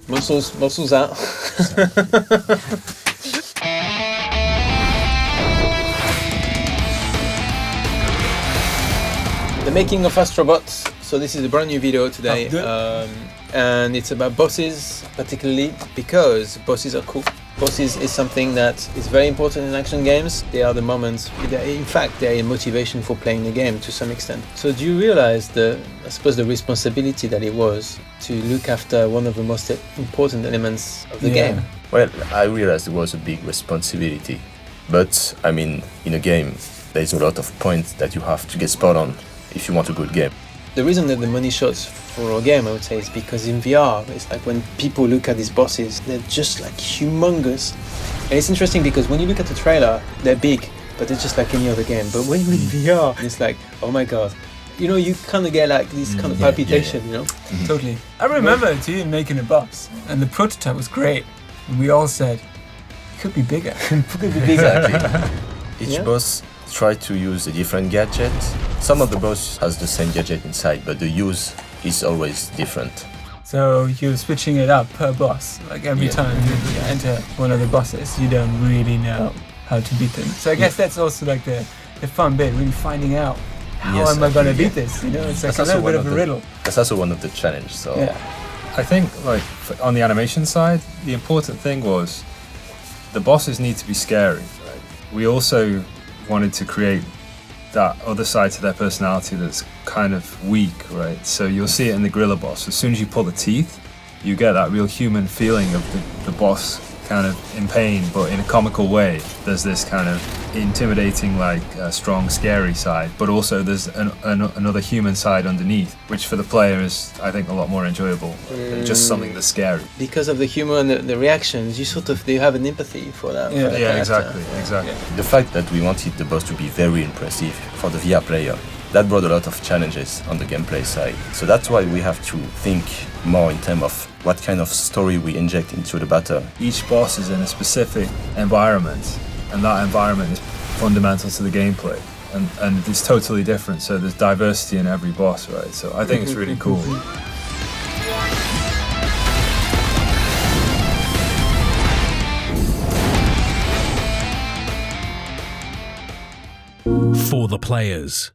Muscles out. The making of ASTRO BOT. So this is a brand new video today, and it's about bosses, particularly because bosses are cool. Bosses is something that is very important in action games. They are the moments, in fact, they are a motivation for playing the game to some extent. So do you realize I suppose the responsibility that it was to look after one of the most important elements of the game? Well, I realized it was a big responsibility, but I mean, in a game, there's a lot of points that you have to get spot on if you want a good game. The reason that the money shots for a game, I would say, is because in VR, it's like when people look at these bosses, they're just like humongous. And it's interesting because when you look at the trailer, they're big, but they're just like any other game. But when you're in VR, it's like, oh my god. You know, you kind of get like this kind of palpitation, you know? Mm-hmm. Totally. I remember Ian making a boss, and the prototype was great. And we all said, it could be bigger. It could be bigger. Exactly. Each boss try to use a different gadget. Some of the boss has the same gadget inside, but the use is always different. So you're switching it up per boss. Like every time you enter one of the bosses, you don't really know how to beat them. So I guess that's also like the fun bit, really finding out how am I going to beat this? You know, it's like a little bit of a riddle. That's also one of the challenges. So I think, like, on the animation side, the important thing was the bosses need to be scary. Right? We also wanted to create that other side to their personality that's kind of weak, right? So you'll see it in the gorilla boss. As soon as you pull the teeth, you get that real human feeling of the boss kind of in pain, but in a comical way. There's this kind of intimidating, like, strong, scary side, but also there's another human side underneath, which for the player is, I think, a lot more enjoyable than just something that's scary. Because of the humor and the reactions, you have an empathy for that. Yeah, exactly. The fact that we wanted the boss to be very impressive for the VR player, that brought a lot of challenges on the gameplay side. So that's why we have to think more in terms of what kind of story we inject into the battle. Each boss is in a specific environment, and that environment is fundamental to the gameplay. And it's totally different, so there's diversity in every boss, right? So I think it's really cool. For the players.